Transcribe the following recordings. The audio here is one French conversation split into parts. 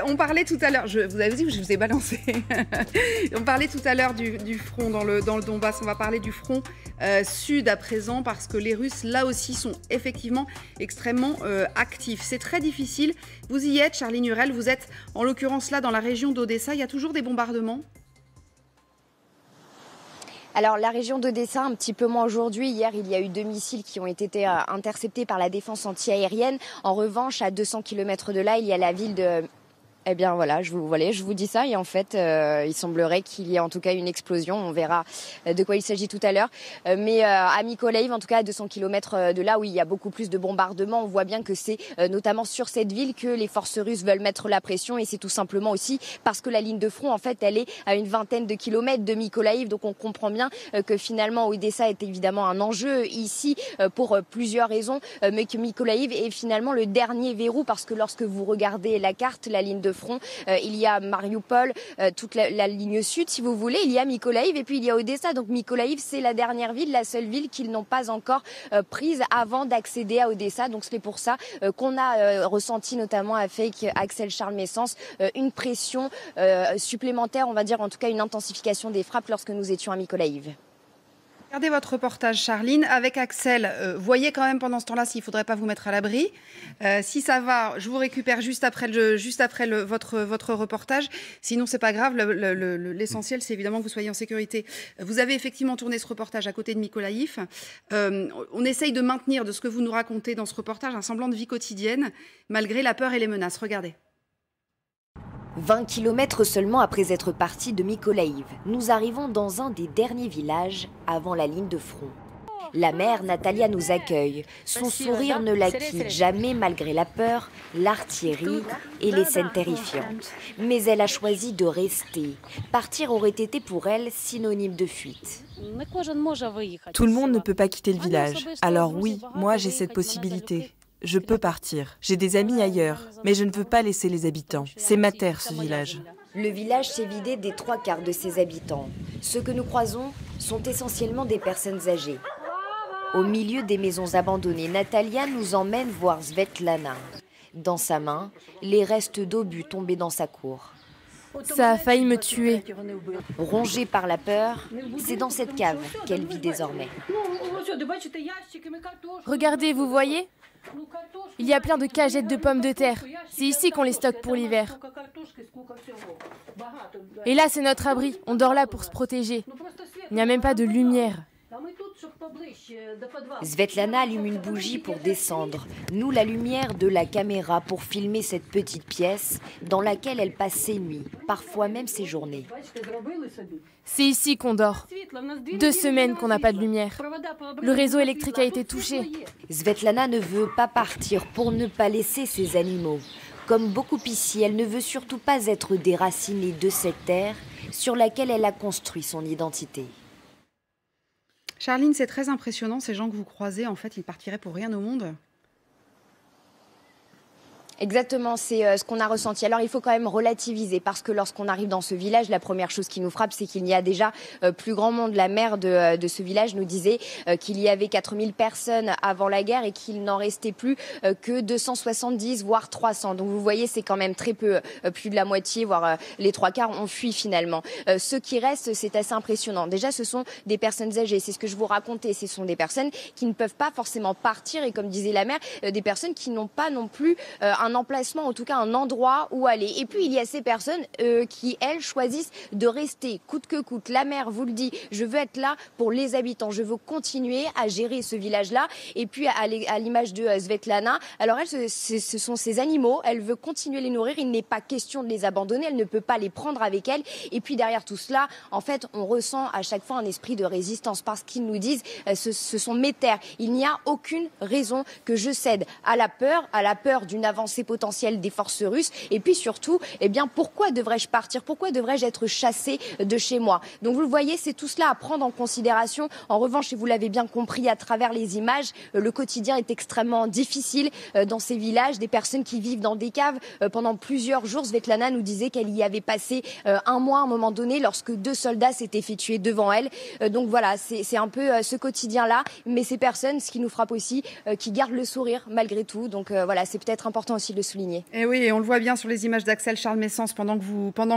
On parlait tout à l'heure, vous avez dit que je vous ai balancé. On parlait tout à l'heure du front dans le Donbass. On va parler du front sud à présent parce que les Russes, là aussi, sont effectivement extrêmement actifs. C'est très difficile. Vous y êtes, Charline Hurel. Vous êtes en l'occurrence là dans la région d'Odessa. Il y a toujours des bombardements? Alors la région d'Odessa, un petit peu moins aujourd'hui. Hier, il y a eu 2 missiles qui ont été interceptés par la défense antiaérienne. En revanche, à 200 km de là, il y a la ville de... Eh bien voilà, je vous dis ça et en fait, il semblerait qu'il y ait en tout cas une explosion. On verra de quoi il s'agit tout à l'heure. Mais à Mykolaiv, en tout cas à 200 km de là où il y a beaucoup plus de bombardements, on voit bien que c'est notamment sur cette ville que les forces russes veulent mettre la pression et c'est tout simplement aussi parce que la ligne de front, en fait, elle est à une vingtaine de kilomètres de Mykolaiv. Donc on comprend bien que finalement Odessa est évidemment un enjeu ici pour plusieurs raisons, mais que Mykolaiv est finalement le dernier verrou parce que lorsque vous regardez la carte, la ligne de front, il y a Mariupol, toute la ligne sud si vous voulez, il y a Mykolaiv et puis il y a Odessa. Donc Mykolaiv, c'est la dernière ville, la seule ville qu'ils n'ont pas encore prise avant d'accéder à Odessa. Donc c'est pour ça qu'on a ressenti notamment avec Axel Charles Messens une pression supplémentaire, on va dire en tout cas une intensification des frappes lorsque nous étions à Mykolaiv. Regardez votre reportage, Charline, avec Axel. Voyez quand même pendant ce temps-là s'il ne faudrait pas vous mettre à l'abri. Si ça va, je vous récupère juste après votre reportage. Sinon, c'est pas grave. L'essentiel, c'est évidemment que vous soyez en sécurité. Vous avez effectivement tourné ce reportage à côté de Mykolaiv. On essaye de maintenir, de ce que vous nous racontez dans ce reportage, un semblant de vie quotidienne, malgré la peur et les menaces. Regardez. 20 km seulement après être partis de Mykolaiv, nous arrivons dans un des derniers villages avant la ligne de front. La mère Natalia nous accueille. Son sourire ne la quitte jamais malgré la peur, l'artillerie et les scènes terrifiantes. Mais elle a choisi de rester. Partir aurait été pour elle synonyme de fuite. Tout le monde ne peut pas quitter le village. Alors oui, moi j'ai cette possibilité. Je peux partir. J'ai des amis ailleurs, mais je ne veux pas laisser les habitants. C'est ma terre, ce village. Le village s'est vidé des 3/4 de ses habitants. Ceux que nous croisons sont essentiellement des personnes âgées. Au milieu des maisons abandonnées, Natalia nous emmène voir Svetlana. Dans sa main, les restes d'obus tombés dans sa cour. Ça a failli me tuer. Rongée par la peur, c'est dans cette cave qu'elle vit désormais. Regardez, vous voyez ? Il y a plein de cagettes de pommes de terre. C'est ici qu'on les stocke pour l'hiver. Et là, c'est notre abri. On dort là pour se protéger. Il n'y a même pas de lumière. Svetlana allume une bougie pour descendre. Nous, la lumière de la caméra pour filmer cette petite pièce dans laquelle elle passe ses nuits, parfois même ses journées. C'est ici qu'on dort. 2 semaines qu'on n'a pas de lumière. Le réseau électrique a été touché. Svetlana ne veut pas partir pour ne pas laisser ses animaux. Comme beaucoup ici, elle ne veut surtout pas être déracinée de cette terre sur laquelle elle a construit son identité. Charline, c'est très impressionnant, ces gens que vous croisez, en fait, ils partiraient pour rien au monde. Exactement, c'est ce qu'on a ressenti. Alors il faut quand même relativiser parce que lorsqu'on arrive dans ce village, la première chose qui nous frappe, c'est qu'il n'y a déjà plus grand monde. La maire de ce village nous disait qu'il y avait 4000 personnes avant la guerre et qu'il n'en restait plus que 270, voire 300. Donc vous voyez, c'est quand même très peu, plus de la moitié, voire les 3/4 ont fui finalement. Ce qui reste, c'est assez impressionnant. Déjà, ce sont des personnes âgées, c'est ce que je vous racontais. Ce sont des personnes qui ne peuvent pas forcément partir et comme disait la maire, des personnes qui n'ont pas non plus un emplacement, en tout cas un endroit où aller. Et puis il y a ces personnes qui, elles, choisissent de rester coûte que coûte. La maire vous le dit, je veux être là pour les habitants, je veux continuer à gérer ce village-là. Et puis à l'image de Svetlana, alors elle, ce sont ses animaux, elle veut continuer à les nourrir, il n'est pas question de les abandonner, elle ne peut pas les prendre avec elle. Et puis derrière tout cela, en fait, on ressent à chaque fois un esprit de résistance parce qu'ils nous disent, ce sont mes terres, il n'y a aucune raison que je cède à la peur d'une avancée potentielle des forces russes. Et puis surtout, eh bien, pourquoi devrais-je partir? Pourquoi devrais-je être chassée de chez moi? Donc vous le voyez, c'est tout cela à prendre en considération. En revanche, et vous l'avez bien compris à travers les images, le quotidien est extrêmement difficile dans ces villages. Des personnes qui vivent dans des caves pendant plusieurs jours. Svetlana nous disait qu'elle y avait passé un mois à un moment donné lorsque 2 soldats s'étaient fait tuer devant elle. Donc voilà, c'est un peu ce quotidien-là. Mais ces personnes, ce qui nous frappe aussi, qui gardent le sourire malgré tout. Donc voilà, c'est peut-être important aussi aussi de le souligner. Et oui, et on le voit bien sur les images d'Axel Charles Messens pendant que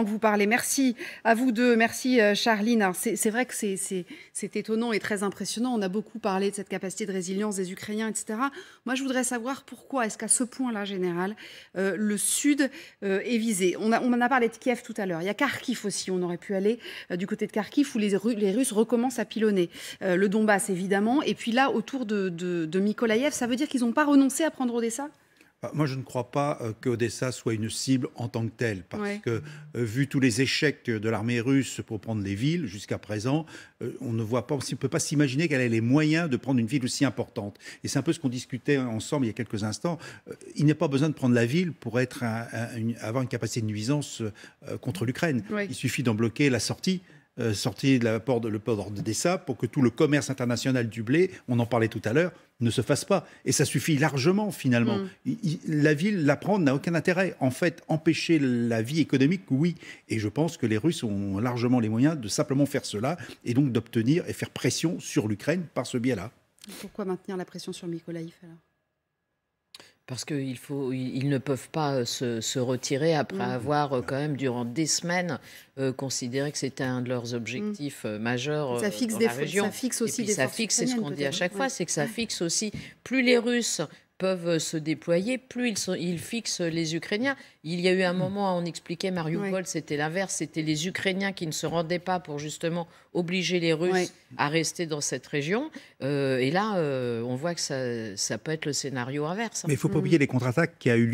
vous parlez. Merci à vous deux, merci Charline. C'est vrai que c'est étonnant et très impressionnant. On a beaucoup parlé de cette capacité de résilience des Ukrainiens, etc. Moi, je voudrais savoir pourquoi est-ce qu'à ce point-là, général, le Sud est visé. On en a parlé de Kiev tout à l'heure. Il y a Kharkiv aussi, on aurait pu aller du côté de Kharkiv où les Russes recommencent à pilonner. Le Donbass, évidemment. Et puis là, autour de Mykolaïev, ça veut dire qu'ils n'ont pas renoncé à prendre Odessa ? Moi, je ne crois pas qu'Odessa soit une cible en tant que telle, parce que, vu tous les échecs de l'armée russe pour prendre les villes jusqu'à présent, on ne peut pas s'imaginer qu'elle ait les moyens de prendre une ville aussi importante. Et c'est un peu ce qu'on discutait ensemble il y a quelques instants. Il n'y a pas besoin de prendre la ville pour avoir une capacité de nuisance contre l'Ukraine. Il suffit d'en bloquer la sortie. Le port d'Odessa pour que tout le commerce international du blé, on en parlait tout à l'heure, ne se fasse pas. Et ça suffit largement, finalement. La ville, la prendre n'a aucun intérêt. En fait, empêcher la vie économique, oui. Et je pense que les Russes ont largement les moyens de simplement faire cela et donc d'obtenir et faire pression sur l'Ukraine par ce biais-là. Pourquoi maintenir la pression sur Mykolaïev alors ? Parce qu'ils ne peuvent pas se retirer après avoir quand même durant des semaines considéré que c'était un de leurs objectifs majeurs ça fixe dans la région. Ça fixe aussi et puis ça fixe, c'est ce qu'on dit à chaque fois, c'est que ça fixe aussi, plus les Russes peuvent se déployer, plus ils fixent les Ukrainiens. Il y a eu un moment, on expliquait, Mariupol, c'était l'inverse, c'était les Ukrainiens qui ne se rendaient pas pour justement obliger les Russes à rester dans cette région. Et là, on voit que ça peut être le scénario inverse. Mais il ne faut pas oublier les contre-attaques qui ont eu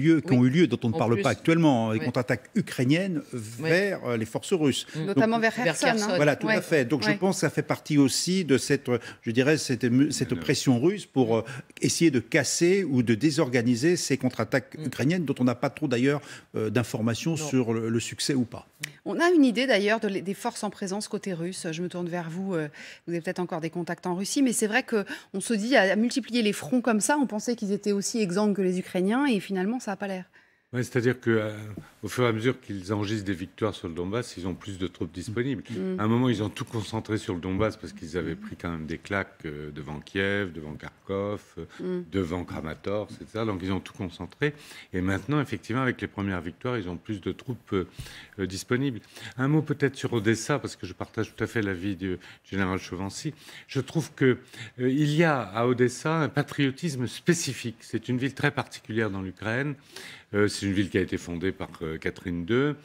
lieu, dont on ne parle pas actuellement, les contre-attaques ukrainiennes vers les forces russes. Notamment vers Kherson. Voilà, tout à fait. Donc je pense que ça fait partie aussi de cette pression russe pour essayer de casser ou de désorganiser ces contre-attaques ukrainiennes dont on n'a pas trop d'ailleurs d'informations sur le succès ou pas. On a une idée d'ailleurs des forces en présence côté russe. Je me tourne vers vous. Vous avez peut-être encore des contacts en Russie, mais c'est vrai qu'on se dit à multiplier les fronts comme ça, on pensait qu'ils étaient aussi exsangues que les Ukrainiens et finalement ça n'a pas l'air. Oui, c'est-à-dire qu'au fur et à mesure qu'ils enregistrent des victoires sur le Donbass, ils ont plus de troupes disponibles. À un moment, ils ont tout concentré sur le Donbass parce qu'ils avaient pris quand même des claques devant Kiev, devant Kharkov, devant Kramatorsk, etc. Donc ils ont tout concentré. Et maintenant, effectivement, avec les premières victoires, ils ont plus de troupes disponibles. Un mot peut-être sur Odessa, parce que je partage tout à fait l'avis du général Chauvency. Je trouve qu'il y a à Odessa un patriotisme spécifique. C'est une ville très particulière dans l'Ukraine. C'est une ville qui a été fondée par Catherine II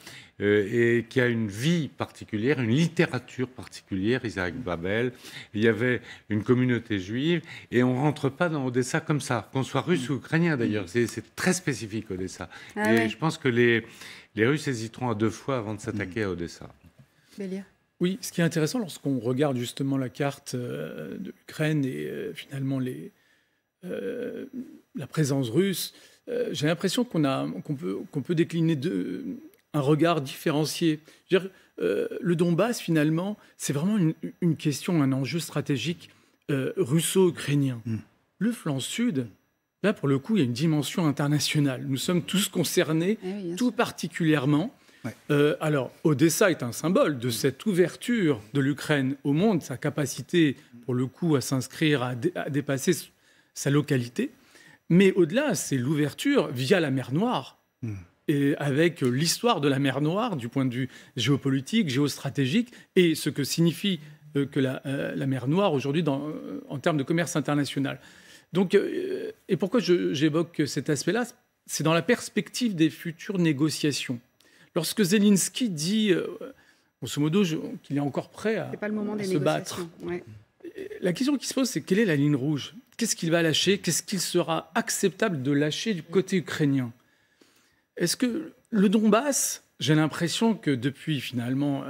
et qui a une vie particulière, une littérature particulière, Isaac Babel. Il y avait une communauté juive et on ne rentre pas dans Odessa comme ça, qu'on soit russe ou ukrainien d'ailleurs. C'est très spécifique Odessa. Je pense que les Russes hésiteront à 2 fois avant de s'attaquer à Odessa. Bélia. Oui, ce qui est intéressant lorsqu'on regarde justement la carte de l'Ukraine et finalement la présence russe, j'ai l'impression qu'on peut décliner un regard différencié. Je veux dire, le Donbass, finalement, c'est vraiment une question, un enjeu stratégique russo-ukrainien. Le flanc sud, là, pour le coup, il y a une dimension internationale. Nous sommes tous concernés, tout particulièrement. Alors, Odessa est un symbole de cette ouverture de l'Ukraine au monde, sa capacité, pour le coup, à s'inscrire, à dépasser sa localité. Mais au-delà, c'est l'ouverture via la mer Noire, et avec l'histoire de la mer Noire du point de vue géopolitique, géostratégique, et ce que signifie que la mer Noire aujourd'hui en termes de commerce international. Donc, et pourquoi j'évoque cet aspect-là, c'est dans la perspective des futures négociations. Lorsque Zelensky dit, grosso modo, qu'il est encore prêt à se battre, la question qui se pose, c'est quelle est la ligne rouge ? Qu'est-ce qu'il va lâcher ? Qu'est-ce qu'il sera acceptable de lâcher du côté ukrainien ? Est-ce que le Donbass, j'ai l'impression que depuis finalement,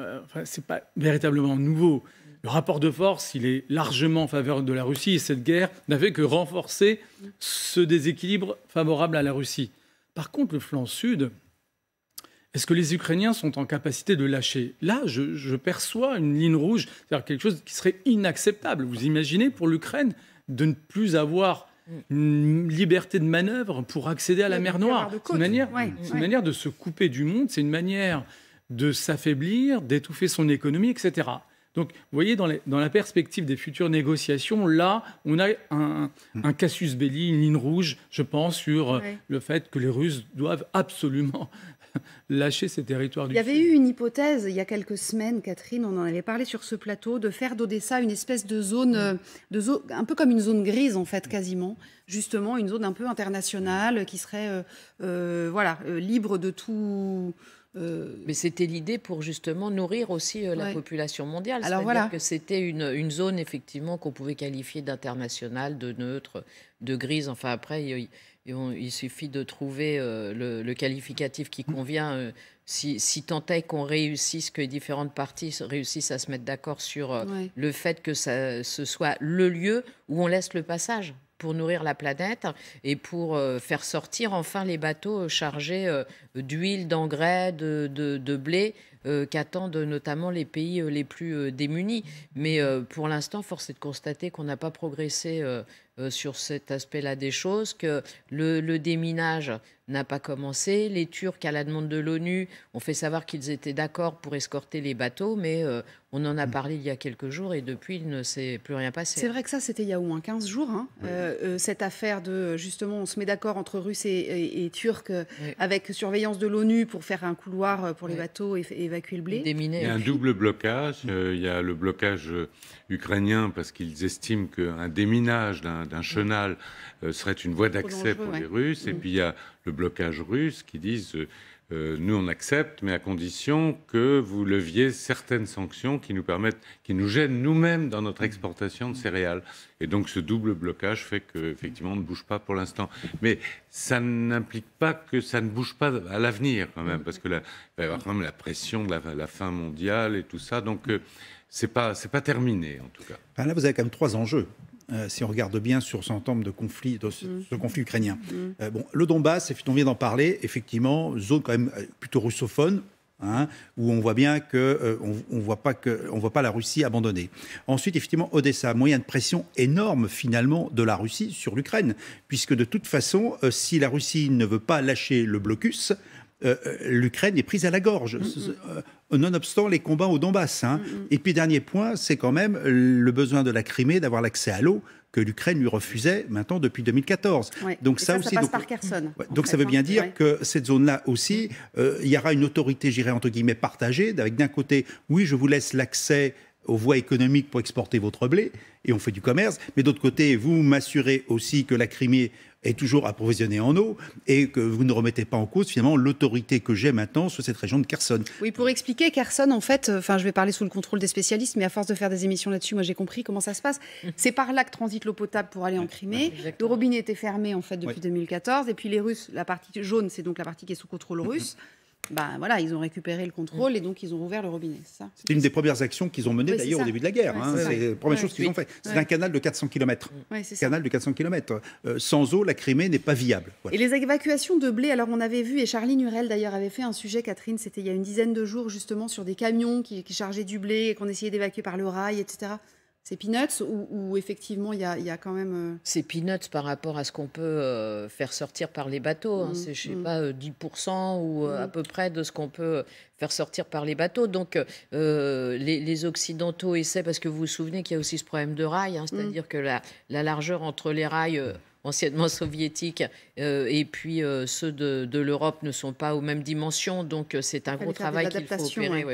c'est pas véritablement nouveau. Le rapport de force, il est largement en faveur de la Russie et cette guerre n'a fait que renforcer ce déséquilibre favorable à la Russie. Par contre, le flanc sud, est-ce que les Ukrainiens sont en capacité de lâcher ? Là, je perçois une ligne rouge, c'est-à-dire quelque chose qui serait inacceptable. Vous imaginez pour l'Ukraine de ne plus avoir une liberté de manœuvre pour accéder à la mer Noire. C'est une manière de se couper du monde, c'est une manière de s'affaiblir, d'étouffer son économie, etc. Donc, vous voyez, dans la perspective des futures négociations, là, on a un casus belli, une ligne rouge, je pense, sur le fait que les Russes doivent absolument lâcher ces territoires du Sud. Il y avait eu une hypothèse, il y a quelques semaines, Catherine, on en avait parlé sur ce plateau, de faire d'Odessa une espèce de zone, un peu comme une zone grise, en fait, quasiment. Justement, une zone un peu internationale qui serait libre de tout... Mais c'était l'idée pour justement nourrir aussi la population mondiale. C'est-à-dire que c'était une zone effectivement qu'on pouvait qualifier d'internationale, de neutre, de grise. Enfin après, il suffit de trouver le qualificatif qui convient. Si tant est qu'on réussisse, que les différentes parties réussissent à se mettre d'accord sur le fait que ce soit le lieu où on laisse le passage pour nourrir la planète et pour faire sortir enfin les bateaux chargés d'huile, d'engrais, de blé qu'attendent notamment les pays les plus démunis. Mais pour l'instant, force est de constater qu'on n'a pas progressé sur cet aspect-là des choses, que le déminage n'a pas commencé. Les Turcs, à la demande de l'ONU, ont fait savoir qu'ils étaient d'accord pour escorter les bateaux, mais on en a parlé il y a quelques jours et depuis, il ne s'est plus rien passé. C'est vrai que ça, c'était il y a au moins 15 jours, cette affaire de, justement, on se met d'accord entre Russes et Turcs avec surveillance de l'ONU pour faire un couloir pour les bateaux et évacuer le blé. Il y a un double blocage. Il y a le blocage ukrainien parce qu'ils estiment qu'un déminage d'un chenal serait une voie d'accès pour les Russes. Et puis il y a le blocage russe qui disent nous on accepte, mais à condition que vous leviez certaines sanctions qui nous gênent nous-mêmes dans notre exportation de céréales. Et donc ce double blocage fait qu'effectivement on ne bouge pas pour l'instant. Mais ça n'implique pas que ça ne bouge pas à l'avenir quand même, parce que il va y avoir quand même la pression de la faim mondiale et tout ça. Donc c'est pas terminé en tout cas. Enfin, là vous avez quand même 3 enjeux. Si on regarde bien sur ce temps de conflit, ce conflit ukrainien. Le Donbass, on vient d'en parler, effectivement, zone quand même plutôt russophone, où on voit bien qu'on voit pas la Russie abandonner. Ensuite, effectivement, Odessa, moyen de pression énorme finalement de la Russie sur l'Ukraine, puisque de toute façon, si la Russie ne veut pas lâcher le blocus, l'Ukraine est prise à la gorge, nonobstant les combats au Donbass. Et puis, dernier point, c'est quand même le besoin de la Crimée d'avoir l'accès à l'eau que l'Ukraine lui refusait maintenant depuis 2014. Donc ça aussi, passe par Kherson. Donc ça veut bien dire que cette zone-là aussi, il y aura une autorité, j'irais entre guillemets, partagée, avec d'un côté, oui, je vous laisse l'accès aux voies économiques pour exporter votre blé, et on fait du commerce, mais d'autre côté, vous m'assurez aussi que la Crimée est toujours approvisionnée en eau et que vous ne remettez pas en cause finalement l'autorité que j'ai maintenant sur cette région de Kherson. Oui, pour expliquer, Kherson, en fait, je vais parler sous le contrôle des spécialistes, mais à force de faire des émissions là-dessus, moi j'ai compris comment ça se passe. C'est par là que transite l'eau potable pour aller en Crimée. Le robinet était fermé en fait depuis 2014, et puis les Russes, la partie jaune, c'est donc la partie qui est sous contrôle russe. Ils ont récupéré le contrôle et donc ils ont ouvert le robinet. C'est une des premières actions qu'ils ont menées d'ailleurs au début de la guerre. C'est la première chose qu'ils ont fait. C'est un canal de 400 km. Canal de 400 km. Sans eau, la Crimée n'est pas viable. Et les évacuations de blé, alors on avait vu, et Charline Hurel d'ailleurs avait fait un sujet, Catherine, c'était il y a une dizaine de jours justement, sur des camions qui chargeaient du blé et qu'on essayait d'évacuer par le rail, etc. C'est peanuts ou effectivement il y a quand même... C'est peanuts par rapport à ce qu'on peut faire sortir par les bateaux. C'est, je ne sais pas, 10% ou à peu près de ce qu'on peut faire sortir par les bateaux. Donc les Occidentaux essaient, parce que vous vous souvenez qu'il y a aussi ce problème de rail, c'est-à-dire que la largeur entre les rails... anciennement soviétiques, et puis ceux de l'Europe ne sont pas aux mêmes dimensions, donc c'est un gros travail qu'il faut opérer.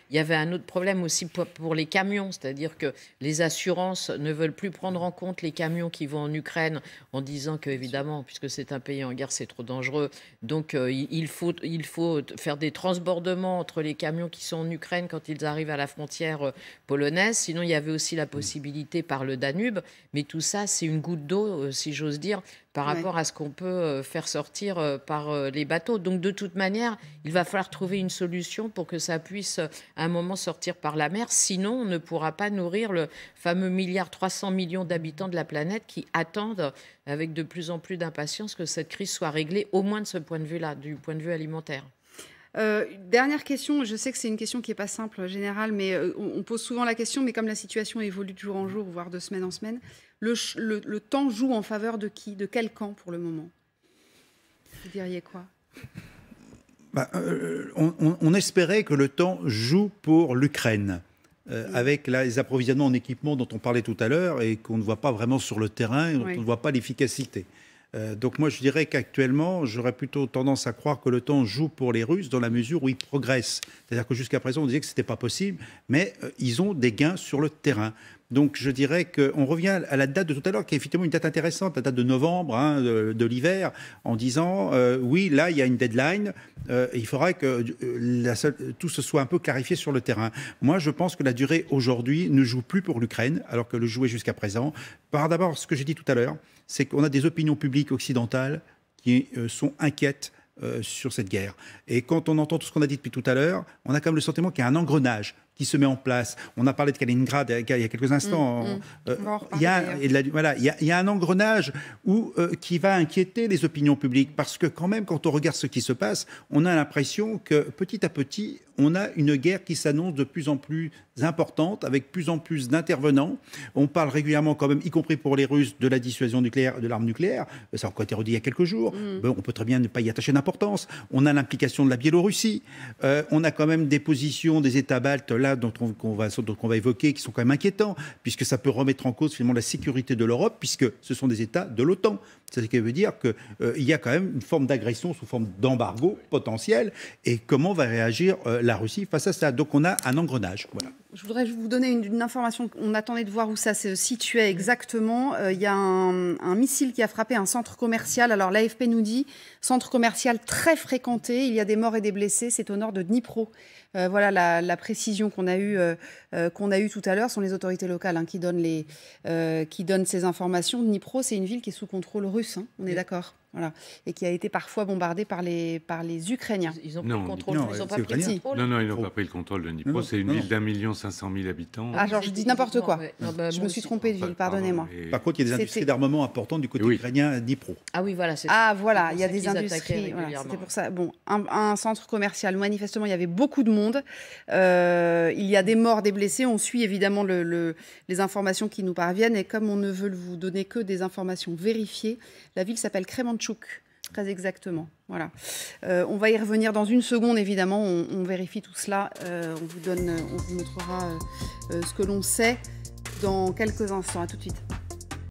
Il y avait un autre problème aussi pour les camions, c'est-à-dire que les assurances ne veulent plus prendre en compte les camions qui vont en Ukraine en disant que, évidemment, puisque c'est un pays en guerre, c'est trop dangereux. Donc il faut faire des transbordements entre les camions qui sont en Ukraine quand ils arrivent à la frontière polonaise. Sinon, il y avait aussi la possibilité par le Danube, mais tout ça, c'est une goutte d'eau, si j'ose dire, par rapport à ce qu'on peut faire sortir par les bateaux. Donc, de toute manière, il va falloir trouver une solution pour que ça puisse, à un moment, sortir par la mer. Sinon, on ne pourra pas nourrir le fameux 1,3 milliard d'habitants de la planète qui attendent avec de plus en plus d'impatience que cette crise soit réglée, au moins de ce point de vue-là, du point de vue alimentaire. Dernière question, je sais que c'est une question qui n'est pas simple, générale, mais on pose souvent la question, mais comme la situation évolue de jour en jour, voire de semaine en semaine, le temps joue en faveur de qui? De quel camp pour le moment? Vous diriez quoi? On espérait que le temps joue pour l'Ukraine. avec les approvisionnements en équipement dont on parlait tout à l'heure et qu'on ne voit pas vraiment sur le terrain, et dont on ne voit pas l'efficacité. Donc moi, je dirais qu'actuellement, j'aurais plutôt tendance à croire que le temps joue pour les Russes dans la mesure où ils progressent. C'est-à-dire que jusqu'à présent, on disait que ce n'était pas possible, mais ils ont des gains sur le terrain. Donc je dirais qu'on revient à la date de tout à l'heure, qui est effectivement une date intéressante, la date de novembre, de l'hiver, en disant oui, là, il y a une deadline, il faudra que tout se soit un peu clarifié sur le terrain. Moi, je pense que la durée aujourd'hui ne joue plus pour l'Ukraine, alors que le jouait jusqu'à présent. Par d'abord, ce que j'ai dit tout à l'heure, c'est qu'on a des opinions publiques occidentales qui sont inquiètes sur cette guerre. Et quand on entend tout ce qu'on a dit depuis tout à l'heure, on a quand même le sentiment qu'il y a un engrenage qui se met en place. On a parlé de Kaliningrad il y a quelques instants. Il y a un engrenage qui va inquiéter les opinions publiques parce que quand même, quand on regarde ce qui se passe, on a l'impression que petit à petit, on a une guerre qui s'annonce de plus en plus importante, avec plus en plus d'intervenants. On parle régulièrement quand même, y compris pour les Russes, de la dissuasion nucléaire, de l'arme nucléaire. Ça a encore été redit il y a quelques jours. On peut très bien ne pas y attacher d'importance. On a l'implication de la Biélorussie. On a quand même des positions des États baltes, là, qu'on va évoquer, qui sont quand même inquiétants, puisque ça peut remettre en cause finalement la sécurité de l'Europe, puisque ce sont des États de l'OTAN. C'est ce qui veut dire qu'il y a quand même une forme d'agression sous forme d'embargo potentiel. Et comment va réagir la Russie face à ça? Donc on a un engrenage. Voilà. Je voudrais vous donner une information. On attendait de voir où ça se situait exactement. Il y a un missile qui a frappé un centre commercial. Alors l'AFP nous dit centre commercial très fréquenté. Il y a des morts et des blessés. C'est au nord de Dnipro. Voilà la précision qu'on a eue tout à l'heure. Ce sont les autorités locales qui donnent ces informations. Dnipro, c'est une ville qui est sous contrôle russe. On est d'accord. Voilà. Et qui a été parfois bombardée par les Ukrainiens. Ils ont pris le contrôle. Ils n'ont pas pris le contrôle. Non, ils n'ont pas pris le contrôle de Dnipro. C'est une ville d'1 500 000 habitants. Ah, genre, je dis n'importe quoi. Je me suis trompée de ville, pardonnez-moi. Par contre, il y a des industries d'armement importantes du côté ukrainien à Dnipro. Ah oui, voilà. Il y a des industries. Voilà, c'était pour ça. Bon, un centre commercial. Manifestement, il y avait beaucoup de monde. Il y a des morts, des blessés. On suit évidemment les informations qui nous parviennent. Et comme on ne veut vous donner que des informations vérifiées, la ville s'appelle Kremenchuk. Très exactement. Voilà. On va y revenir dans une seconde, évidemment. On vérifie tout cela. On vous montrera ce que l'on sait dans quelques instants. À tout de suite.